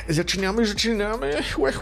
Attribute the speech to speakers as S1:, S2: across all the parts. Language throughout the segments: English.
S1: Zaczynamy. Łe.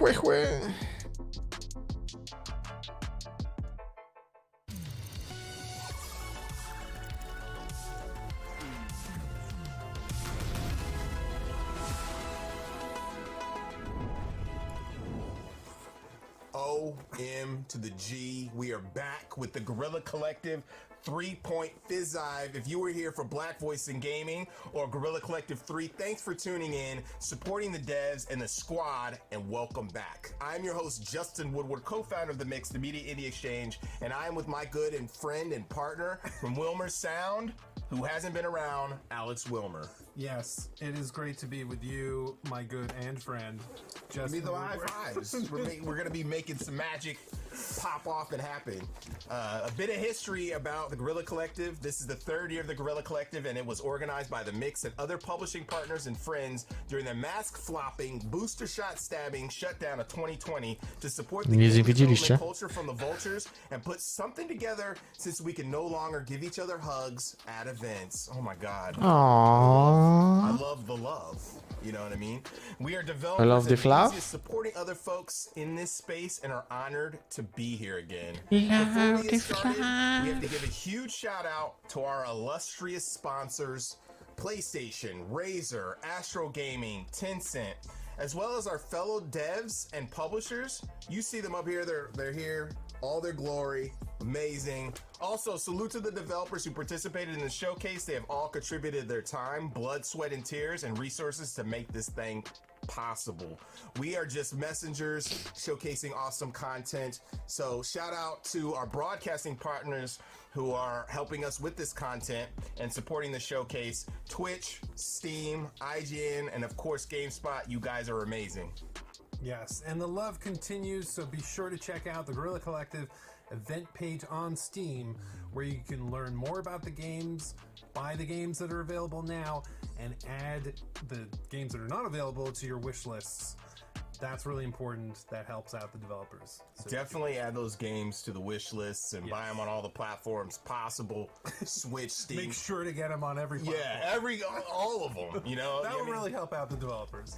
S2: O-M to the G. We are back with the Guerrilla Collective 3-point Fizzive. If you were here for Black Voice in Gaming or Guerrilla Collective 3, thanks for tuning in, supporting the devs and the squad, and welcome back. I'm your host, Justin Woodward, co-founder of the Mix, the Media Indie Exchange, and I am with my good and friend and partner from Wilmer Sound, who hasn't been around, Alex Wilmer.
S3: Yes, it is great to be with you, my good and friend.
S2: Just me the high fives. We're going to be making some magic pop off and happen. A bit of history about the Guerrilla Collective. This is the third year of the Guerrilla Collective, and it was organized by the Mix and other publishing partners and friends during the mask flopping, booster shot stabbing shutdown of 2020 to support the gaming culture from the vultures and put something together since we can no longer give each other hugs at events. Oh my God.
S1: Aww.
S2: I love the love. You know what I mean? We are developers and supporting other folks in this space and are honored to be here again. Before we get started, we have to give a huge shout out to our illustrious sponsors, PlayStation, Razer, Astro Gaming, Tencent, as well as our fellow devs and publishers. You see them up here, they're here, all their glory, amazing. Also, salute to the developers who participated in the showcase. They have all contributed their time, blood, sweat, and tears, and resources to make this thing possible. We are just messengers showcasing awesome content. So shout out to our broadcasting partners who are helping us with this content and supporting the showcase. Twitch, Steam, IGN, and of course GameSpot. You guys are amazing.
S3: Yes, and the love continues, so be sure to check out the Guerrilla Collective event page on Steam, where you can learn more about the games, buy the games that are available now, and add the games that are not available to your wish lists. That's really important. That helps out the developers. So
S2: definitely add those games to the wish lists and buy them on all the platforms possible. Switch, Steam.
S3: Make sure to get them on every platform.
S2: Yeah, all of them. You know,
S3: that would really help out the developers.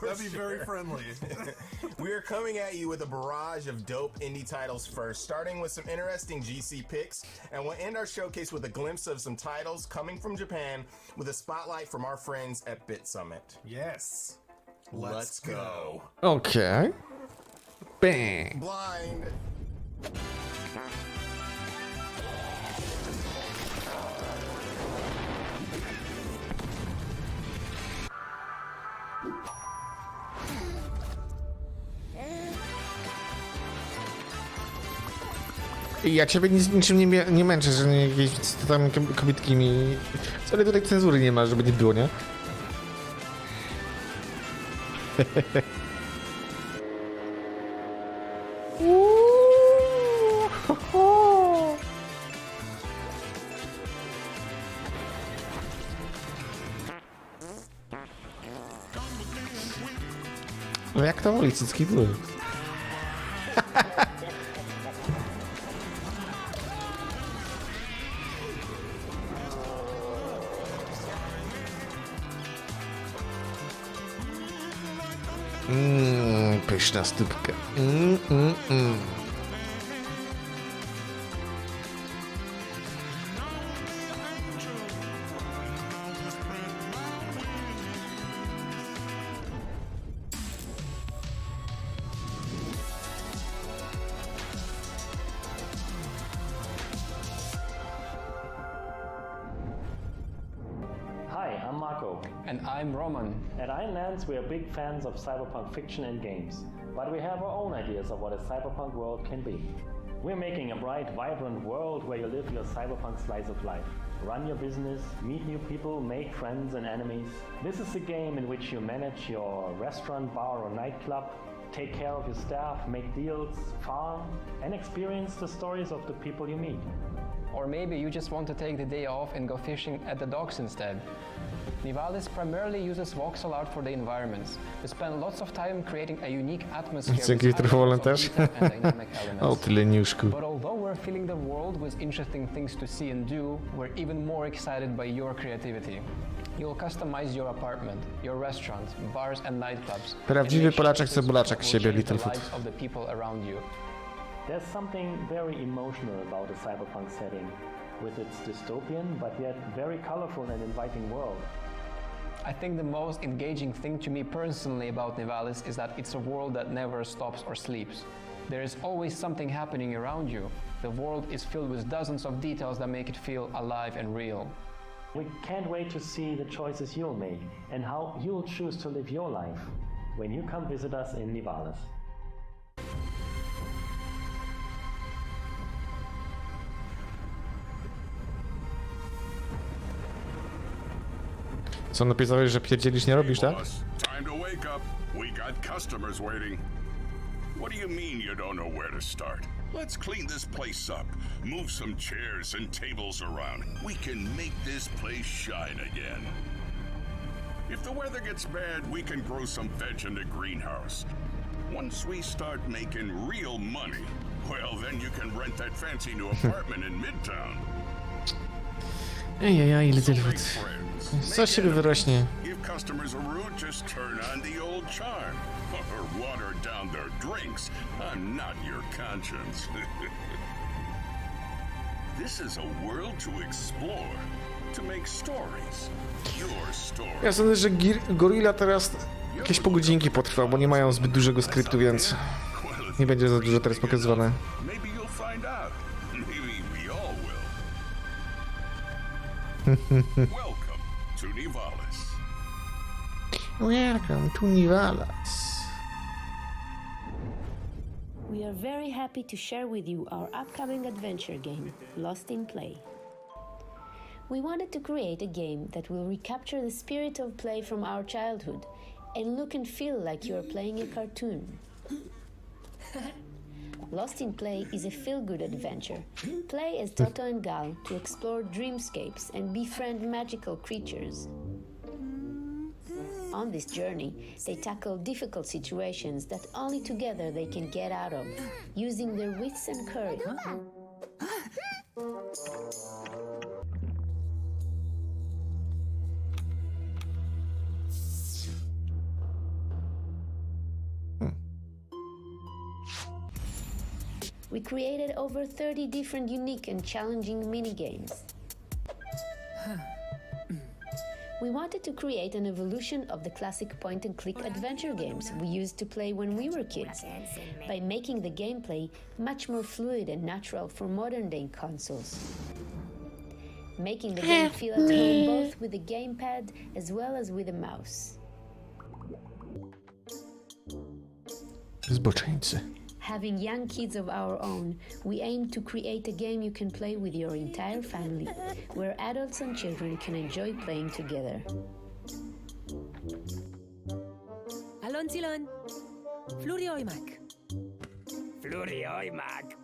S3: That'd be very friendly.
S2: We are coming at you with a barrage of dope indie titles first, starting with some interesting GC picks, and we'll end our showcase with a glimpse of some titles coming from Japan with a spotlight from our friends at Bit Summit.
S3: Yes.
S2: Let's go.
S1: Okay. Bang.
S2: Blind.
S1: Ja ciebie niczym nie męczę, że nie jakieś tam kobietki mi... Wcale tutaj cenzury nie ma, żeby nie było, nie? No jak to woli, cycki były. Pyszna stópka.
S4: Hi, I'm Marco.
S5: And I'm Roman.
S4: At Ironlands, we are big fans of cyberpunk fiction and games, but we have our own ideas of what a cyberpunk world can be. We're making a bright, vibrant world where you live your cyberpunk slice of life. Run your business, meet new people, make friends and enemies. This is a game in which you manage your restaurant, bar or nightclub, take care of your staff, make deals, farm, and experience the stories of the people you meet.
S5: Or maybe you just want to take the day off and go fishing at the docks instead. Nivalis primarily uses voxel art for the environments. We spend lots of time creating a unique atmosphere
S1: Dzięki trochę też. O, ty leniuszku.
S5: But although we're filling the world with interesting things to see and do, we're even more excited by your creativity. You'll customize your apartment, your restaurants, bars and nightclubs.
S1: Prawdziwy Polaczek Cebulaczek z siebie, Little Foot.
S5: Of the people around you.
S4: There's something very emotional about a cyberpunk setting, with its dystopian but yet very colorful and inviting world.
S5: I think the most engaging thing to me personally about Nivalis is that it's a world that never stops or sleeps. There is always something happening around you. The world is filled with dozens of details that make it feel alive and real.
S4: We can't wait to see the choices you'll make and how you'll choose to live your life when you come visit us in Nivalis.
S1: Co napisałeś, że pierdzielisz nie robisz, tak?
S6: Boss, time to wake up. We got customers waiting. What do you mean you don't know where to start? Let's clean this place up. Move some chairs and tables around. We can make this place shine again. If the weather gets bad, we can grow some veg in the greenhouse. Once we start making real money, well, then you can rent that fancy new apartment in Midtown.
S1: Ejejej, Little Foot. Co z siebie wyrośnie?
S6: If customers are rude, just turn on the old charm. Or water down their drinks. I'm not your conscience. This is a world to explore, to make stories. Your story.
S1: Ja sądzę, że Guerrilla teraz jakieś pół godzinki potrwa, bo nie mają zbyt dużego skryptu, więc nie będzie za dużo teraz pokazywane.
S6: Maybe you'll find out. Maybe we all will. Welcome to Nivalis.
S1: Welcome to Nivalis.
S7: We are very happy to share with you our upcoming adventure game, Lost in Play. We wanted to create a game that will recapture the spirit of play from our childhood and look and feel like you are playing a cartoon. Lost in Play is a feel-good adventure. Play as Toto and Gal to explore dreamscapes and befriend magical creatures. On this journey, they tackle difficult situations that only together they can get out of, using their wits and courage. We created over 30 different unique and challenging minigames. We wanted to create an evolution of the classic point-and-click adventure games we used to play when we were kids, by making the gameplay much more fluid and natural for modern-day consoles. Making the game feel at home both with the gamepad as well as with a mouse.
S1: Zboczeńcy.
S7: Having young kids of our own, we aim to create a game you can play with your entire family, where adults and children can enjoy playing together.
S8: Alon silon. Fluri oimak. Fluri oimak.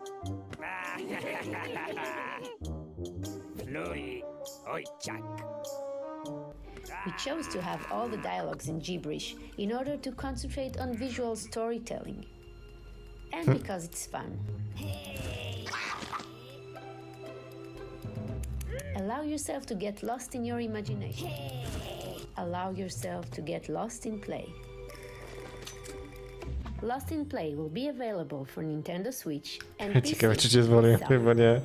S8: Fluri oichak.
S7: We chose to have all the dialogues in gibberish in order to concentrate on visual storytelling. And because it's fun. Allow yourself to get lost in your imagination. Allow yourself to get lost in play. Lost in Play will be available for Nintendo Switch and PC.
S1: Ciekawe, czy cię zwolnię. Chyba nie.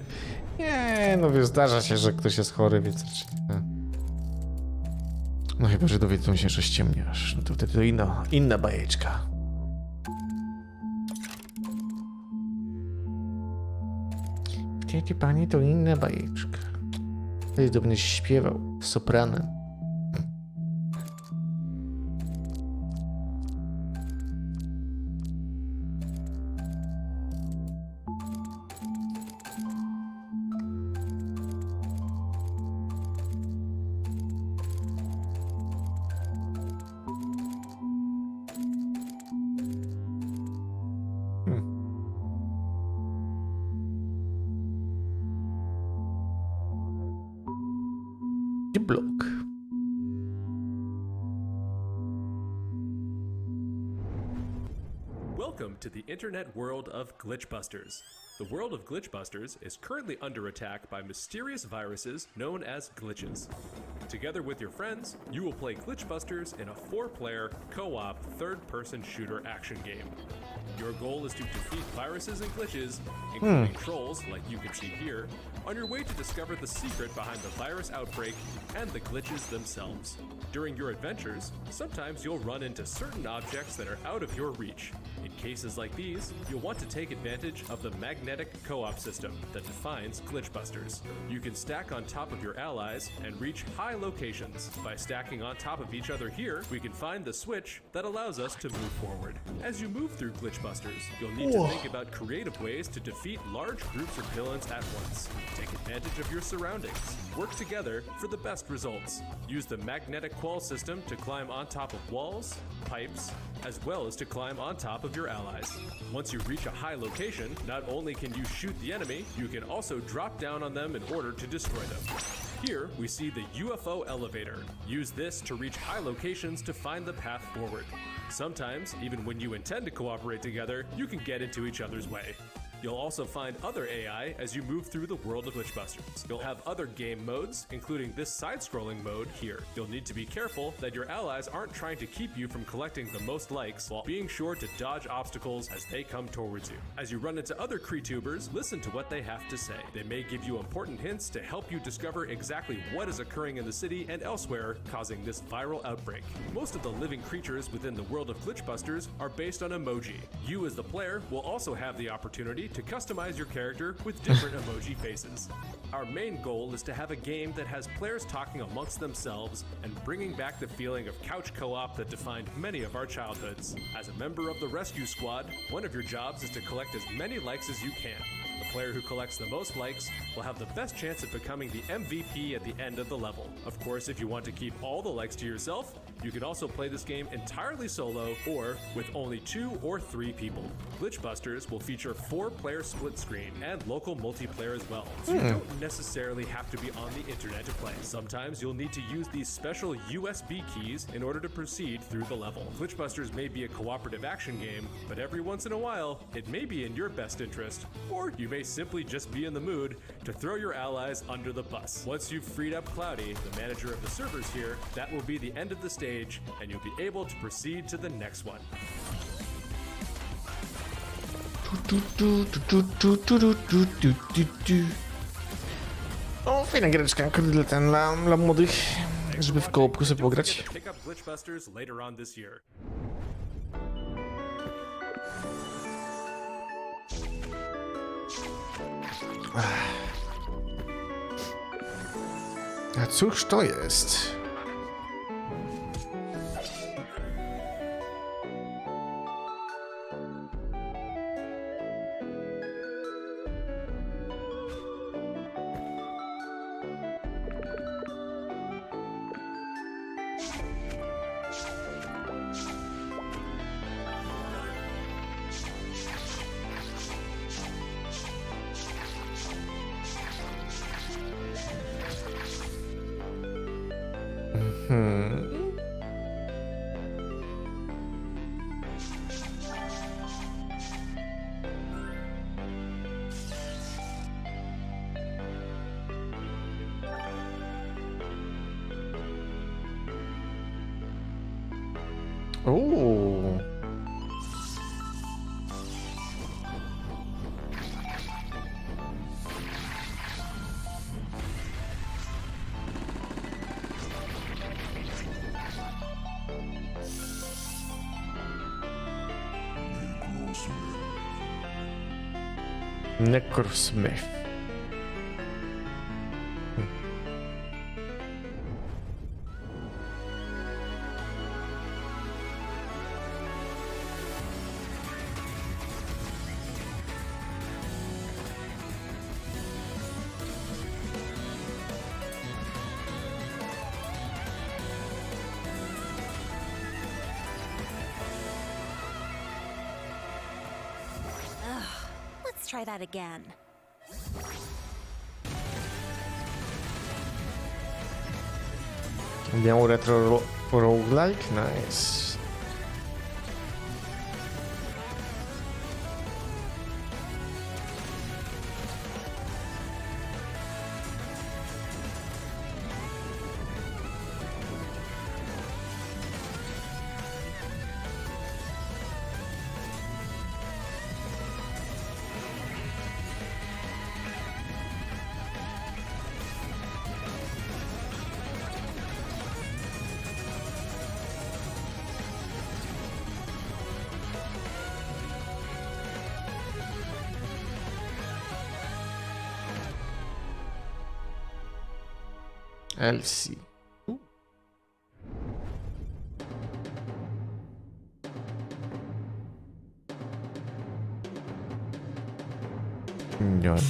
S1: Nie, no wiesz, zdarza się, że ktoś jest chory, więc raczej nie. No chyba, że dowiedzą się, że ściemniasz. No to wtedy to inna bajeczka. Wtedy, panie, to inna bajeczka. Wtedy to będziesz śpiewał sopranem. Block.
S9: Welcome to the internet world of Glitchbusters. The world of Glitchbusters is currently under attack by mysterious viruses known as glitches. Together with your friends, you will play Glitchbusters in a 4-player, co-op, third-person shooter action game. Your goal is to defeat viruses and glitches, including trolls, like you can see here, on your way to discover the secret behind the virus outbreak and the glitches themselves. During your adventures, sometimes you'll run into certain objects that are out of your reach. In cases like these, you'll want to take advantage of the magnetic co-op system that defines Glitchbusters. You can stack on top of your allies and reach high locations. By stacking on top of each other here, we can find the switch that allows us to move forward. As you move through Glitchbusters, you'll need to think about creative ways to defeat large groups of villains at once. Take advantage of your surroundings. Work together for the best results. Use the magnetic qual system to climb on top of walls, pipes, as well as to climb on top of your allies. Once you reach a high location, not only can you shoot the enemy, you can also drop down on them in order to destroy them. Here, we see the UFO elevator. Use this to reach high locations to find the path forward. Sometimes, even when you intend to cooperate together, you can get into each other's way. You'll also find other AI as you move through the world of Glitchbusters. You'll have other game modes, including this side-scrolling mode here. You'll need to be careful that your allies aren't trying to keep you from collecting the most likes while being sure to dodge obstacles as they come towards you. As you run into other Creetubers, listen to what they have to say. They may give you important hints to help you discover exactly what is occurring in the city and elsewhere, causing this viral outbreak. Most of the living creatures within the world of Glitchbusters are based on emoji. You as the player will also have the opportunity to customize your character with different emoji faces. Our main goal is to have a game that has players talking amongst themselves and bringing back the feeling of couch co-op that defined many of our childhoods. As a member of the rescue squad, one of your jobs is to collect as many likes as you can. The player who collects the most likes will have the best chance at becoming the MVP at the end of the level. Of course, if you want to keep all the likes to yourself, you can also play this game entirely solo or with only 2 or 3 people. Glitchbusters will feature 4-player split screen and local multiplayer as well, so you don't necessarily have to be on the internet to play. Sometimes you'll need to use these special USB keys in order to proceed through the level. Glitchbusters may be a cooperative action game, but every once in a while, it may be in your best interest, or you may simply just be in the mood to throw your allies under the bus. Once you've freed up Cloudy, the manager of the servers here, that will be the end of the stage, and you'll be able to proceed to the next one.
S1: O, fajna giereczka, akurat dla młodych, żeby w kołopku sobie pograć.
S9: Pick up Glitchbusters later on this year.
S1: A cóż to jest? Ooh. Necrosmith.
S10: Let's try that again.
S1: Miał retro roguelike, nice. Elsie. Johnny.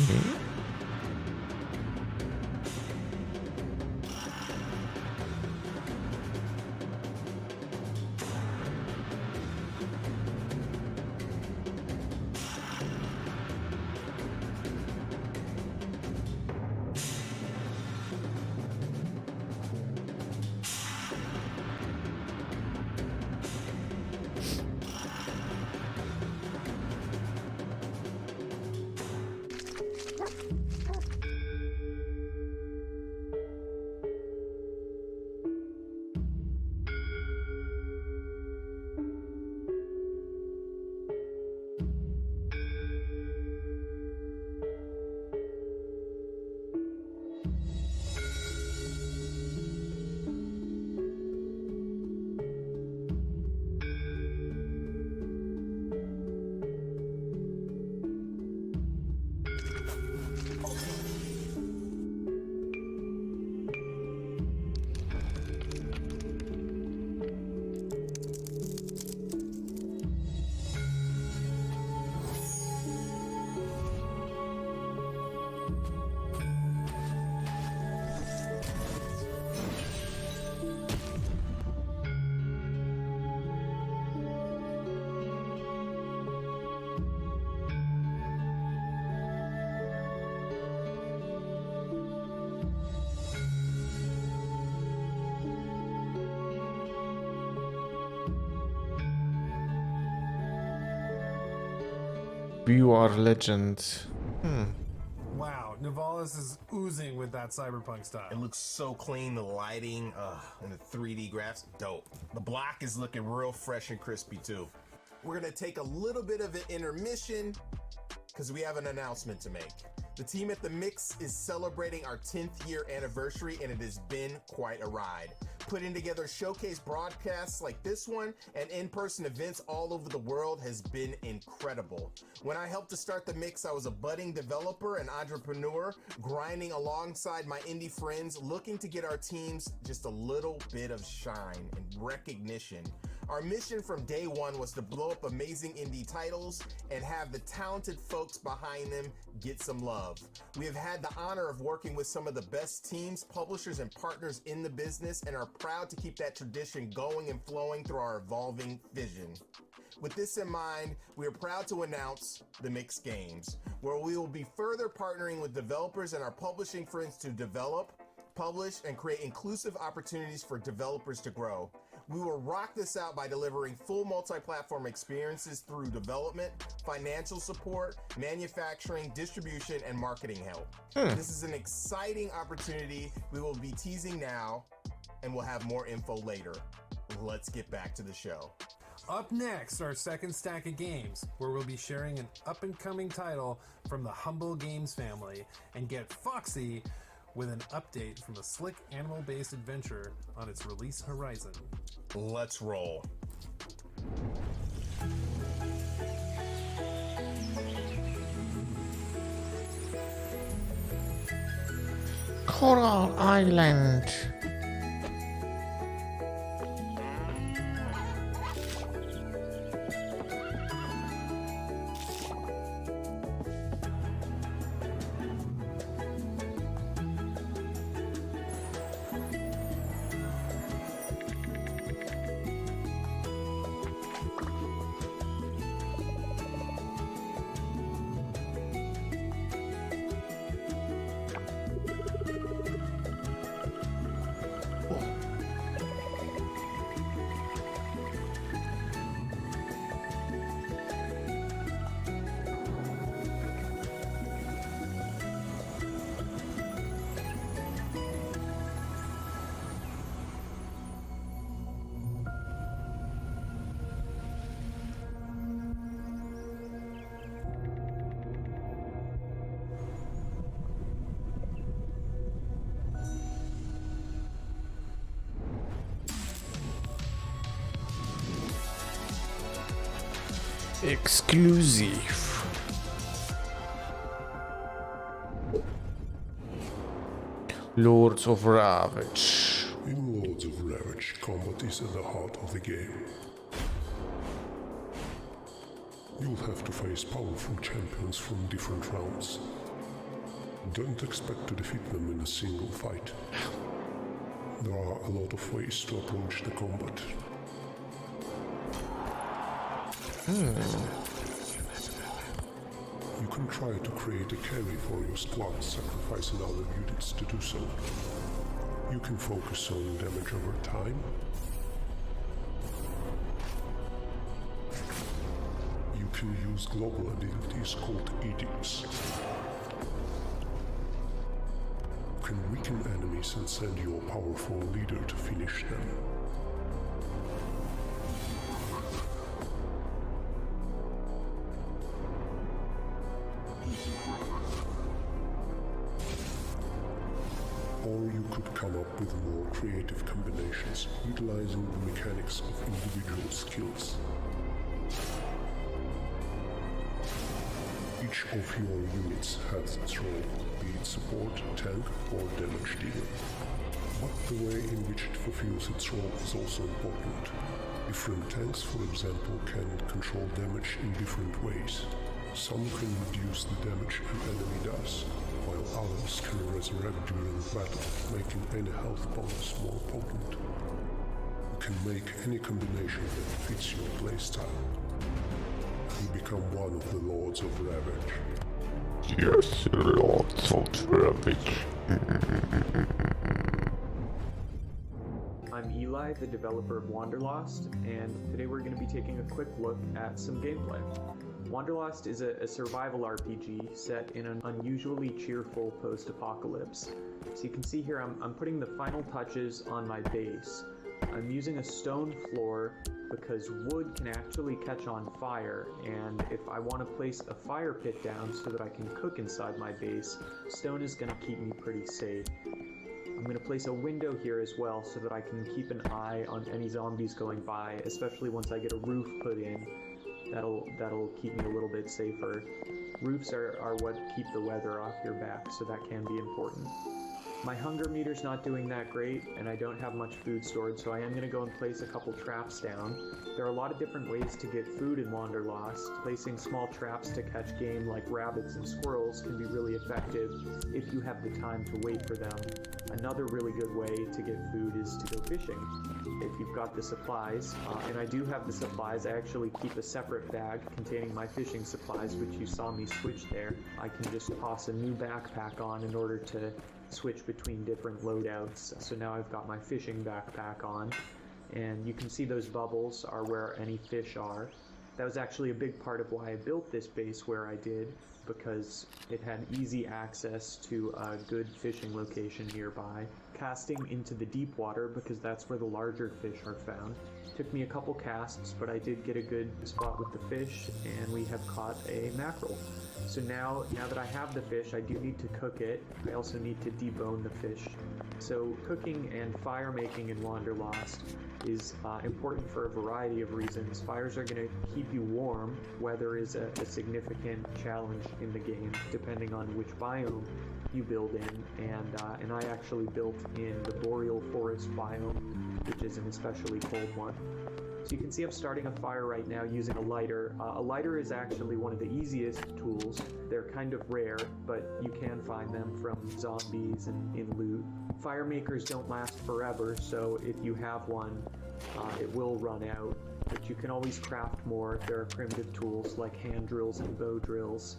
S1: You are legend.
S3: Wow, Nivalis is oozing with that cyberpunk style.
S2: It looks so clean, the lighting, and the 3D graphs, dope. The block is looking real fresh and crispy too. We're gonna take a little bit of an intermission because we have an announcement to make. The team at The Mix is celebrating our 10th year anniversary, and it has been quite a ride. Putting together showcase broadcasts like this one and in-person events all over the world has been incredible. When I helped to start The Mix, I was a budding developer and entrepreneur, grinding alongside my indie friends, looking to get our teams just a little bit of shine and recognition. Our mission from day one was to blow up amazing indie titles and have the talented folks behind them get some love. We have had the honor of working with some of the best teams, publishers, and partners in the business and are proud to keep that tradition going and flowing through our evolving vision. With this in mind, we are proud to announce The Mix Games, where we will be further partnering with developers and our publishing friends to develop, publish, and create inclusive opportunities for developers to grow. We will rock this out by delivering full multi-platform experiences through development, financial support, manufacturing, distribution, and marketing help. This is an exciting opportunity we will be teasing now, and we'll have more info later. Let's get back to the show.
S3: Up next, our second stack of games, where we'll be sharing an up-and-coming title from the Humble Games family and get foxy with an update from a slick animal-based adventure on its release horizon.
S2: Let's roll.
S1: Coral Island. Exclusive. Lords of Ravage.
S10: In Lords of Ravage, combat is at the heart of the game. You'll have to face powerful champions from different realms. Don't expect to defeat them in a single fight. There are a lot of ways to approach the combat. You can try to create a carry for your squad, sacrificing other units to do so. You can focus on damage over time. You can use global abilities called edicts. You can weaken enemies and send your powerful leader to finish them. Or you could come up with more creative combinations, utilizing the mechanics of individual skills. Each of your units has its role, be it support, tank, or damage dealer. But the way in which it fulfills its role is also important. Different tanks, for example, can control damage in different ways. Some can reduce the damage an enemy does, while others can resurrect during battle, making any health bonus more potent. You can make any combination that fits your playstyle. You become one of the Lords of Ravage.
S1: Yes, Lords of Ravage.
S11: I'm Eli, the developer of Wanderlost, and today we're going to be taking a quick look at some gameplay. Wanderlost is a survival RPG set in an unusually cheerful post-apocalypse. So you can see here I'm putting the final touches on my base. I'm using a stone floor because wood can actually catch on fire, and if I want to place a fire pit down so that I can cook inside my base, stone is going to keep me pretty safe. I'm going to place a window here as well so that I can keep an eye on any zombies going by, especially once I get a roof put in. That'll keep me a little bit safer. Roofs are what keep the weather off your back, so that can be important. My hunger meter's not doing that great, and I don't have much food stored, so I am going to go and place a couple traps down. There are a lot of different ways to get food in Wanderlost. Placing small traps to catch game like rabbits and squirrels can be really effective if you have the time to wait for them. Another really good way to get food is to go fishing. If you've got the supplies, and I do have the supplies, I actually keep a separate bag containing my fishing supplies, which you saw me switch there. I can just toss a new backpack on in order to switch between different loadouts. So now I've got my fishing backpack on, and you can see those bubbles are where any fish are. That was actually a big part of why I built this base where I did, because it had easy access to a good fishing location nearby. Casting into the deep water, because that's where the larger fish are found. Took me a couple casts, but I did get a good spot with the fish, and we have caught a mackerel. So now that I have the fish, I do need to cook it. I also need to debone the fish. So cooking and fire making in Wanderlost is important for a variety of reasons. Fires are going to keep you warm. Weather is a significant challenge in the game, depending on which biome you build in, and I actually built in the boreal forest biome, which is an especially cold one. So you can see I'm starting a fire right now using a lighter. A lighter is actually one of the easiest tools. They're kind of rare, but you can find them from zombies and in loot. Fire makers don't last forever, so if you have one, it will run out. But you can always craft more. There are primitive tools like hand drills and bow drills.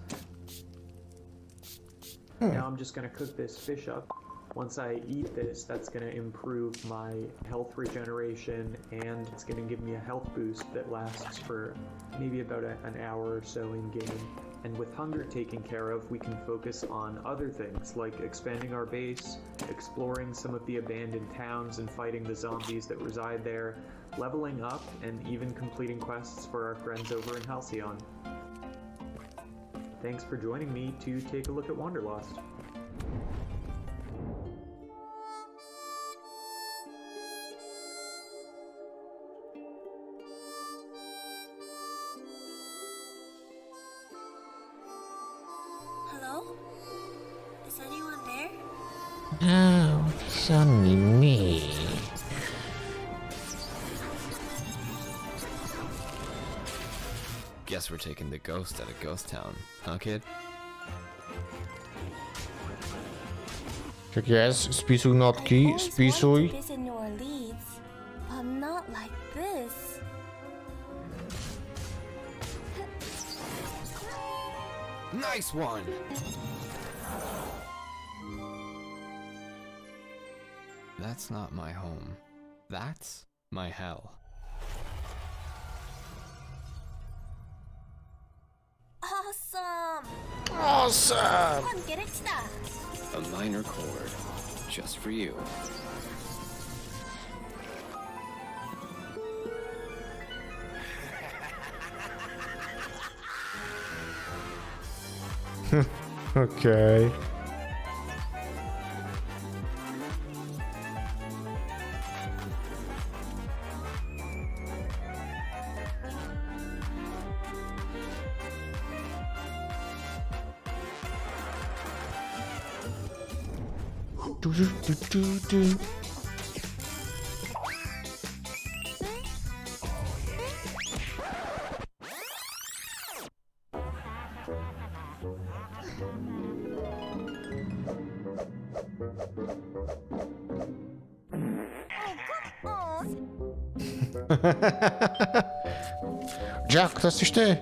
S11: Now I'm just going to cook this fish up. Once I eat this, that's going to improve my health regeneration, and it's going to give me a health boost that lasts for maybe about an hour or so in game. And with hunger taken care of, we can focus on other things like expanding our base, exploring some of the abandoned towns and fighting the zombies that reside there, leveling up, and even completing quests for our friends over in Halcyon. Thanks for joining me to take a look at Wanderlost.
S12: Hello? Is anyone there?
S1: Oh, it's only me.
S12: Guess we're taking the ghost out of Ghost Town, huh, kid?
S1: Tak jest, spisuj notki, spisuj.
S12: Nice one! That's not my home. That's my hell.
S13: Awesome!
S1: Awesome!
S12: A minor chord, just for you.
S1: Okay. Do. Jack, to jesteś ty!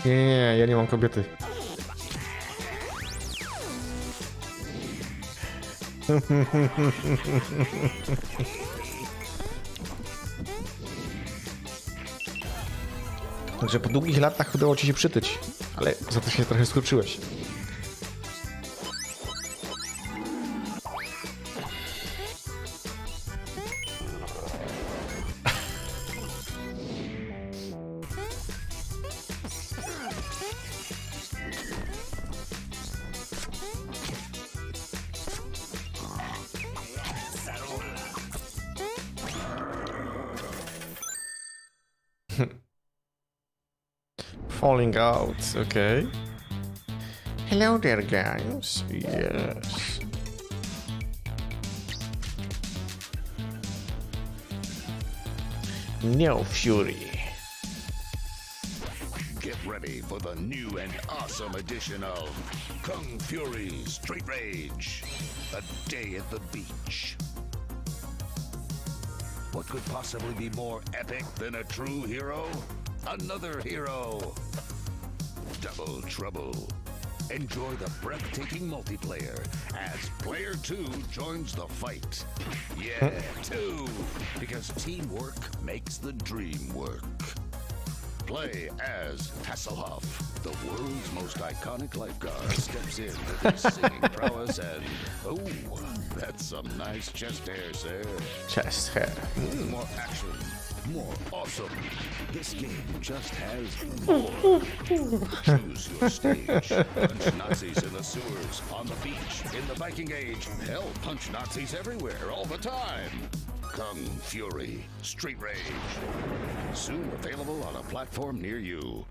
S1: Nie, ja nie mam kobiety. Także po długich latach udało ci się przytyć, ale za to się trochę skurczyłeś. Falling out, okay. Hello there, guys. Yes. No fury.
S6: Get ready for the new and awesome edition of Kung Fury Street Rage. A day at the beach. What could possibly be more epic than a true hero? Another hero. Double trouble. Enjoy the breathtaking multiplayer as Player 2 joins the fight. Yeah, 2, because teamwork makes the dream work. Play as Hasselhoff, the world's most iconic lifeguard, steps in with his singing prowess and, oh, that's some nice chest hair, sir.
S1: Chest hair.
S6: More action, more awesome. This game just has more. Choose your stage. Punch Nazis in the sewers, on the beach, in the Viking Age. Hell, punch Nazis everywhere, all the time. Kung Fury Street Rage. Soon available on a platform near you.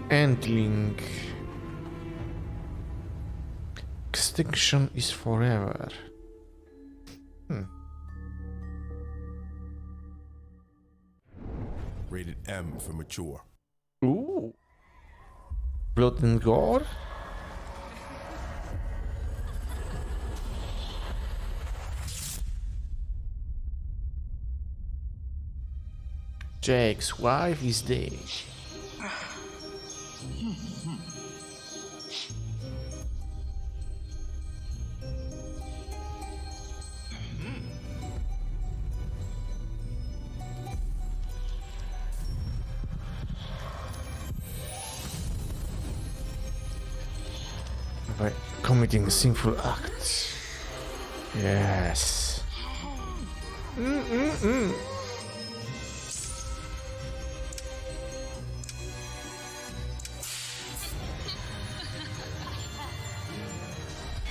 S1: Endling. Extinction is forever.
S2: Rated M for mature.
S1: Ooh. Blood and gore? Jake's wife is dead. By committing a sinful act. Yes.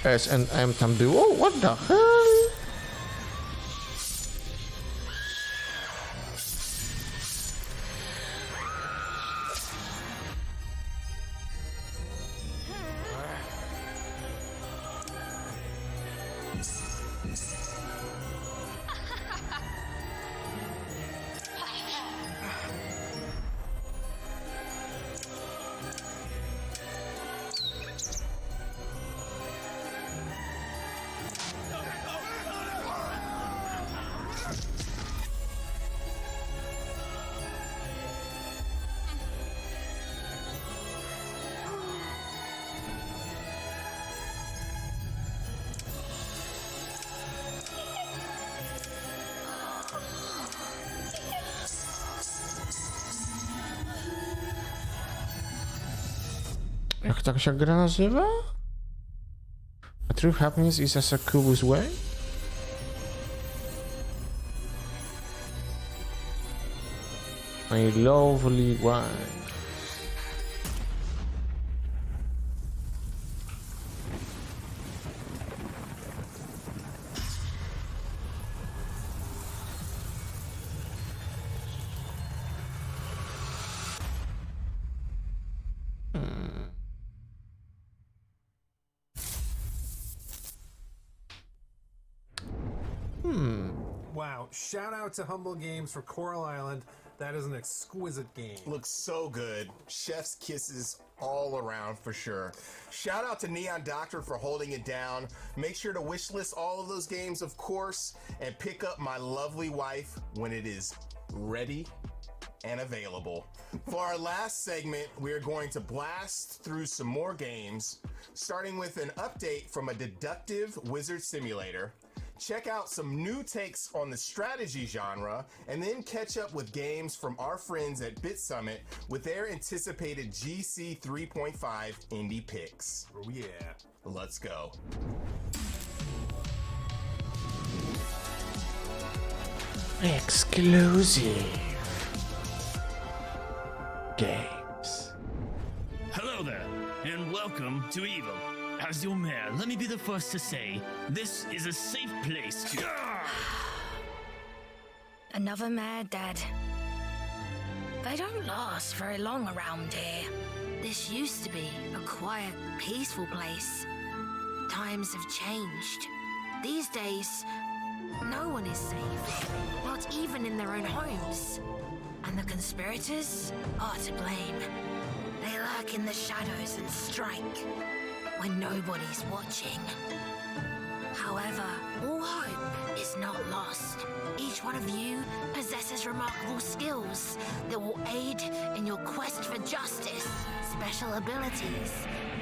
S1: S&M tam było? What the hell? Jak tak się gra nazywa? A true happiness is a succubus way? My lovely wife.
S3: Wow, shout out to Humble Games for Coral Island. That is an exquisite game.
S2: Looks so good. Chef's kisses all around for sure. Shout out to Neon Doctor for holding it down. Make sure to wishlist all of those games, of course, and pick up My Lovely Wife when it is ready and available. For our last segment, we're going to blast through some more games, starting with an update from a deductive wizard simulator. Check out some new takes on the strategy genre, and then catch up with games from our friends at Bit Summit with their anticipated GC 3.5 indie picks.
S3: Oh yeah.
S2: Let's go.
S1: Exclusive games.
S14: Hello there, and welcome to Evil. As your mayor, let me be the first to say, this is a safe place to...
S13: Another mayor dead. They don't last very long around here. This used to be a quiet, peaceful place. Times have changed. These days, no one is safe, not even in their own homes. And the conspirators are to blame. They lurk in the shadows and strike when nobody's watching. However, all hope is not lost. Each one of you possesses remarkable skills that will aid in your quest for justice. Special abilities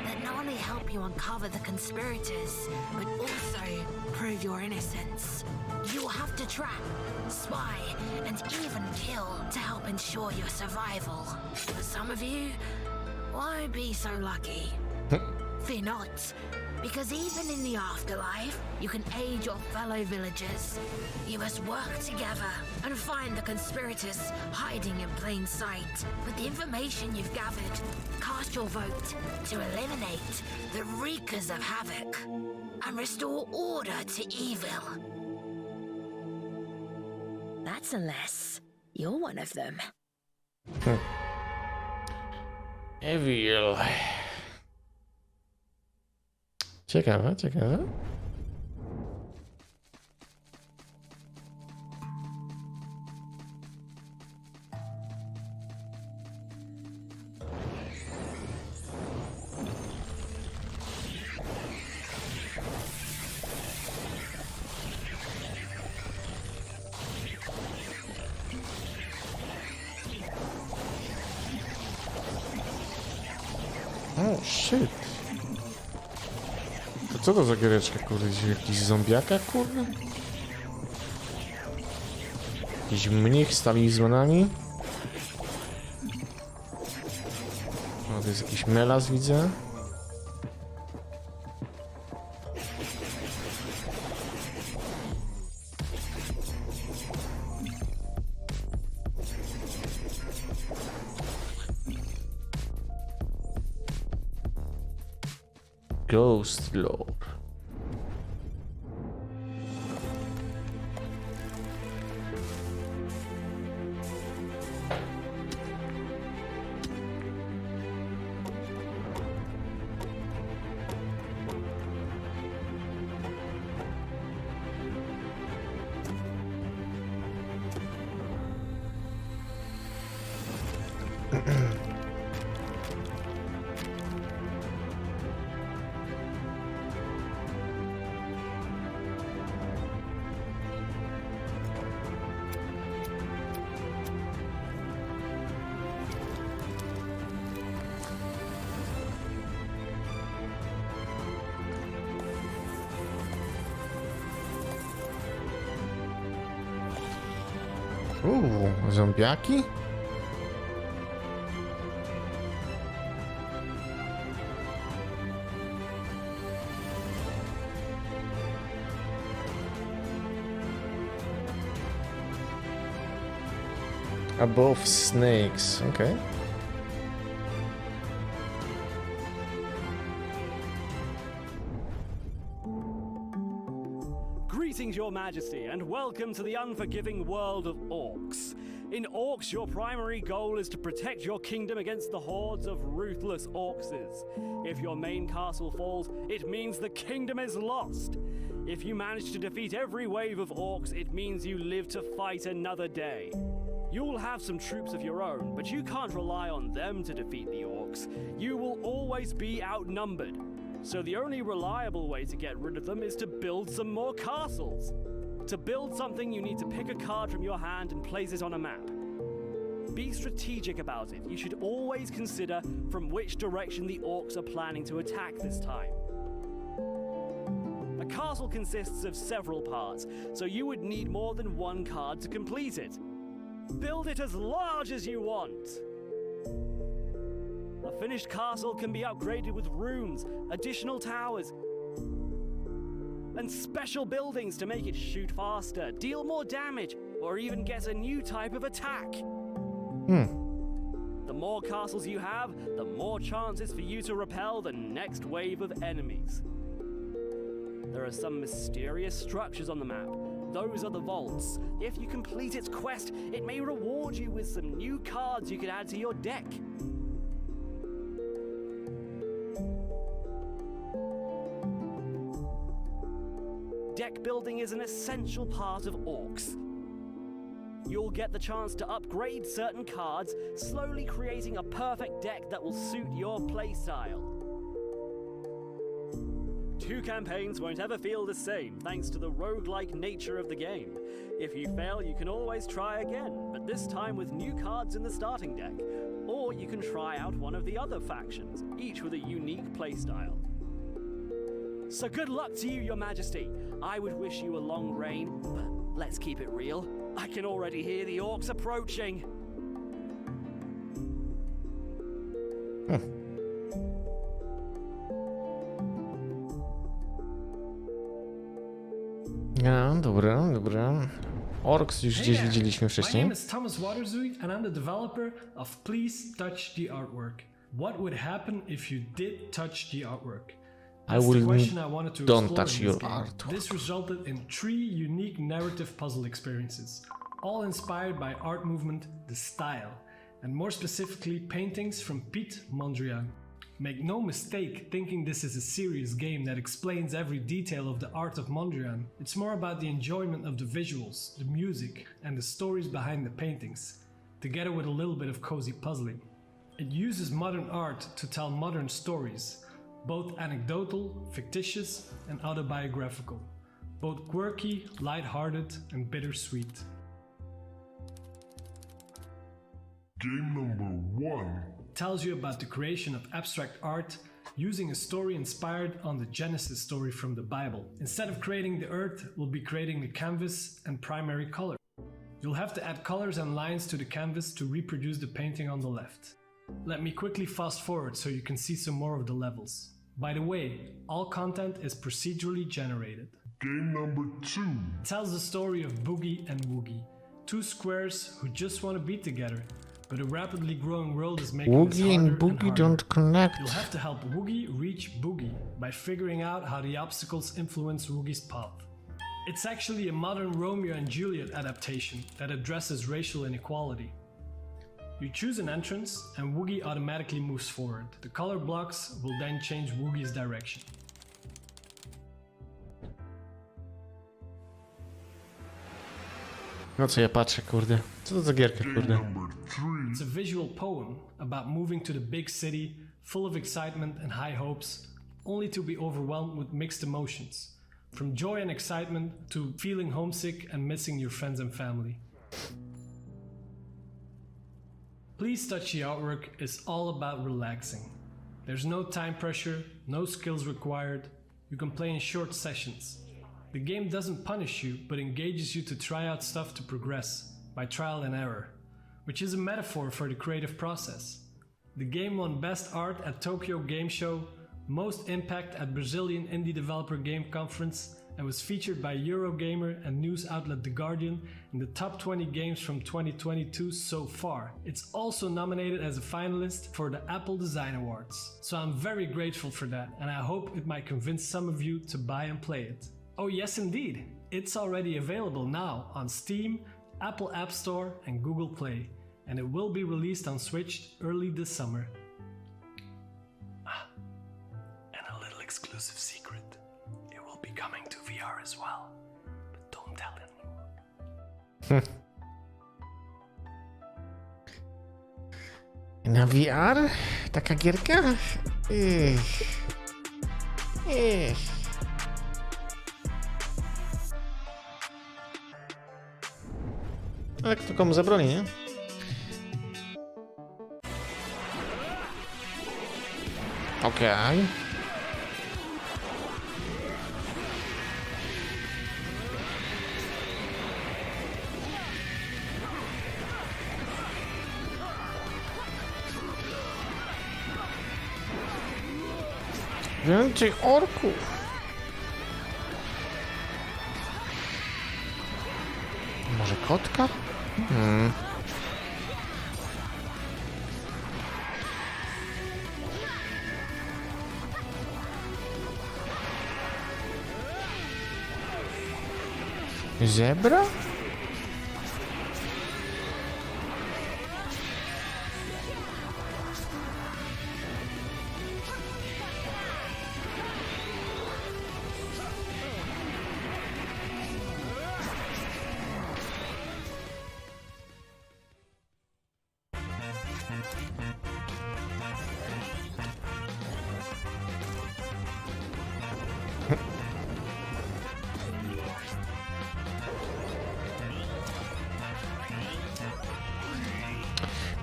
S13: that not only help you uncover the conspirators, but also prove your innocence. You will have to trap, spy, and even kill to help ensure your survival. But some of you won't be so lucky. Fear not, because even in the afterlife, you can aid your fellow villagers. You must work together and find the conspirators hiding in plain sight. With the information you've gathered, cast your vote to eliminate the wreakers of havoc and restore order to evil. That's unless you're one of them.
S1: Evil. Ciekawe, ciekawe. Oh shit. To co to za giereczka, kurde? Jakiś zombiaka, kurde? Jakiś mnich z talizmanami? O, to jest jakiś melas, widzę. Ghost Lord. Zombiaki? Above snakes, okay.
S15: Greetings, Your Majesty, and welcome to the unforgiving world of orcs. In Orcs, your primary goal is to protect your kingdom against the hordes of ruthless orcses. If your main castle falls, it means the kingdom is lost. If you manage to defeat every wave of orcs, it means you live to fight another day. You'll have some troops of your own, but you can't rely on them to defeat the orcs. You will always be outnumbered. So the only reliable way to get rid of them is to build some more castles. To build something, you need to pick a card from your hand and place it on a map. Be strategic about it. You should always consider from which direction the orcs are planning to attack this time. A castle consists of several parts, so you would need more than one card to complete it. Build it as large as you want. A finished castle can be upgraded with runes, additional towers, and special buildings to make it shoot faster, deal more damage, or even get a new type of attack. The more castles you have, the more chances for you to repel the next wave of enemies. There are some mysterious structures on the map. Those are the vaults. If you complete its quest, it may reward you with some new cards you can add to your deck. Deck building is an essential part of orcs. You'll get the chance to upgrade certain cards, slowly creating a perfect deck that will suit your playstyle. Two campaigns won't ever feel the same, thanks to the roguelike nature of the game. If you fail, you can always try again, but this time with new cards in the starting deck. Or you can try out one of the other factions, each with a unique playstyle. So good luck to you, Your Majesty. I would wish you a long reign, but let's keep it real. I can already hear the orcs approaching.
S1: Ja, dobra. Orcs już gdzieś widzieliśmy wcześniej.
S16: My name is Thomas Waterzooi and I'm the developer of Please Touch the Artwork. What would happen if you did touch the artwork?
S1: I
S16: That's
S1: will
S16: the question I wanted to
S1: don't
S16: explore
S1: touch
S16: in
S1: your
S16: this game.
S1: artwork.
S16: This resulted in 3 unique narrative puzzle experiences, all inspired by art movement The Style, and more specifically paintings from Piet Mondrian. Make no mistake thinking this is a serious game that explains every detail of the art of Mondrian. It's more about the enjoyment of the visuals, the music, and the stories behind the paintings, together with a little bit of cozy puzzling. It uses modern art to tell modern stories, both anecdotal, fictitious, and autobiographical, both quirky, light-hearted, and bittersweet.
S10: Game number 1
S16: tells you about the creation of abstract art using a story inspired on the Genesis story from the Bible. Instead of creating the earth, we'll be creating the canvas and primary color. You'll have to add colors and lines to the canvas to reproduce the painting on the left. Let me quickly fast forward so you can see some more of the levels. By the way, all content is procedurally generated.
S10: Game number 2
S16: tells the story of Boogie and Woogie, two squares who just want to be together, but a rapidly growing world is making this
S1: Woogie
S16: harder
S1: and Boogie
S16: harder.
S1: don't connect.
S16: You'll have to help Woogie reach Boogie by figuring out how the obstacles influence Woogie's path. It's actually a modern Romeo and Juliet adaptation that addresses racial inequality. You choose an entrance and Woogie automatically moves forward. The color blocks will then change Woogie's direction.
S1: No co ja patrzę, kurde. Co to za gierka, kurde?
S16: It's a visual poem about moving to the big city, full of excitement and high hopes, only to be overwhelmed with mixed emotions, from joy and excitement to feeling homesick and missing your friends and family. Please Touch the Artwork is all about relaxing. There's no time pressure, no skills required. You can play in short sessions. The game doesn't punish you, but engages you to try out stuff to progress, by trial and error, which is a metaphor for the creative process. The game won Best Art at Tokyo Game Show, Most Impact at Brazilian Indie Developer Game Conference, and was featured by Eurogamer and news outlet The Guardian in the top 20 games from 2022 so far. It's also nominated as a finalist for the Apple Design Awards. So I'm very grateful for that, and I hope it might convince some of you to buy and play it. Oh yes indeed, it's already available now on Steam, Apple App Store and Google Play, and it will be released on Switch early this summer. And a little exclusive secret, it will be coming to VR as well, but don't tell anyone.
S1: Na VR? Taka gierka? Ale kto komu zabroni, nie? Okej. Więcej orków. Może kotka? Zebra?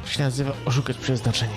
S1: To się nazywa oszukać przeznaczenie.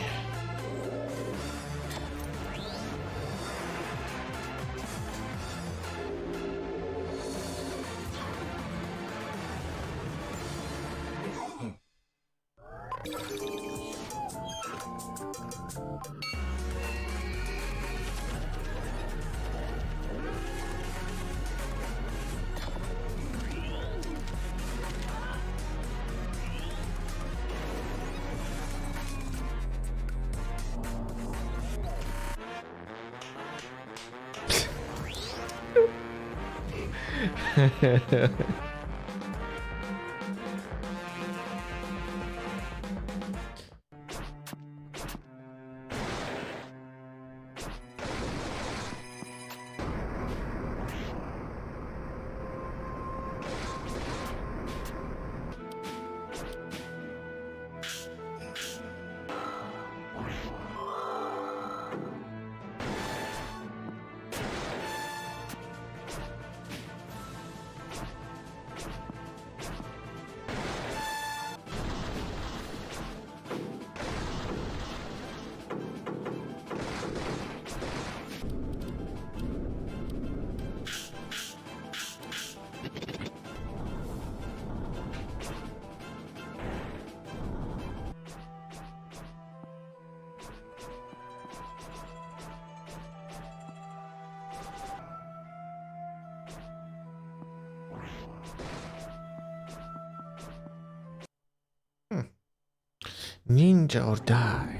S1: Ninja or die.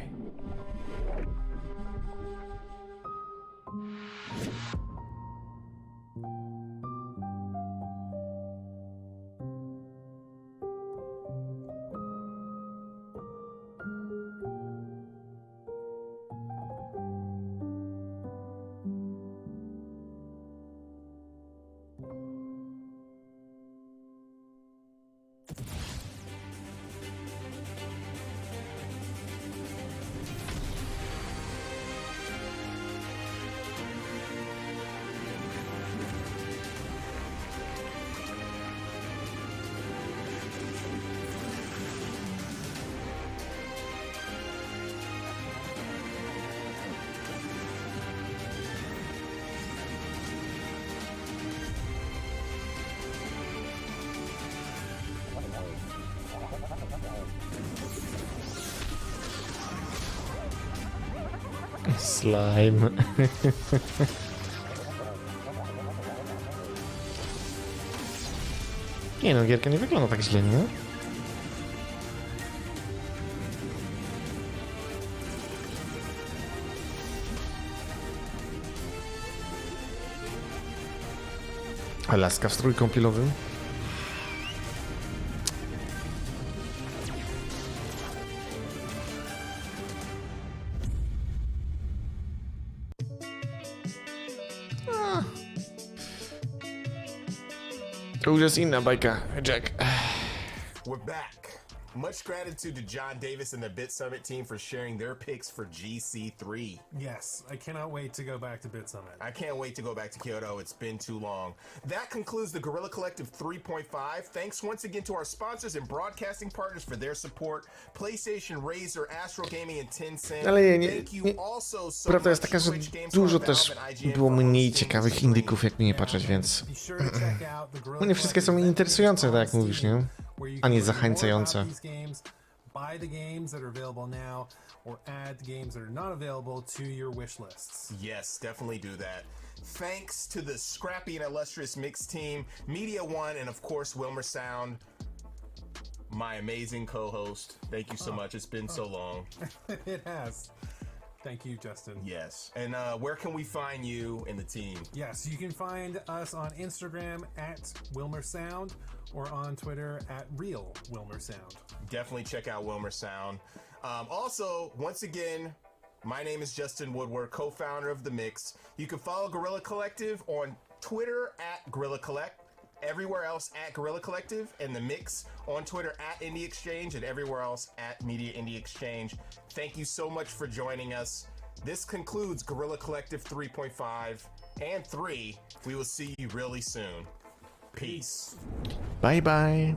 S1: Slime. Nie no, gierka nie wygląda tak źle, nie? A laska w strój kąpielowym? To już jest inna bajka, Jack.
S2: We're back. Much gratitude to John Davis and the Bit Summit team for sharing their picks for GC3.
S3: Yes, I cannot wait to go back to Bit Summit.
S2: I can't wait to go back to Kyoto. It's been too long. That concludes the Guerrilla Collective 3.5. Thanks once again to our sponsors and broadcasting partners for their support. PlayStation, Razer, Astro Gaming and Tencent.
S1: Ale nie,
S2: Thank you also so
S1: prawda jest
S2: much
S1: taka, że
S2: Twitch Games
S1: dużo
S2: for
S1: też
S2: Valve and IGN
S1: było
S2: for
S1: mniej
S2: hosting
S1: ciekawych
S2: stream.
S1: indyków, jak nie patrzeć, więc
S3: Be sure to check out the Guerrilla
S1: nie wszystkie są interesujące, tak jak mówisz, nie? A nie zachęcające.
S3: Buy the games that are available now, or add the games that are not available to your wish lists.
S2: Yes, definitely do that. Thanks to the scrappy and illustrious mix team, Media One, and of course Wilmer Sound, my amazing co-host. Thank you so much. It's been so long.
S3: It has. Thank you, Justin.
S2: Yes. And where can we find you and the team?
S3: Yes, you can find us on Instagram at Wilmer Sound or on Twitter at Real Wilmer Sound.
S2: Definitely check out Wilmer Sound. Also, once again, my name is Justin Woodward, co-founder of The Mix. You can follow Guerrilla Collective on Twitter at Guerrilla Collect, everywhere else at Guerrilla Collective, and The Mix on Twitter at Indie Exchange, and everywhere else at Media Indie Exchange. Thank you so much for joining us. This concludes Guerrilla Collective 3.5 and 3. We will see you really soon. Peace.
S1: Bye bye.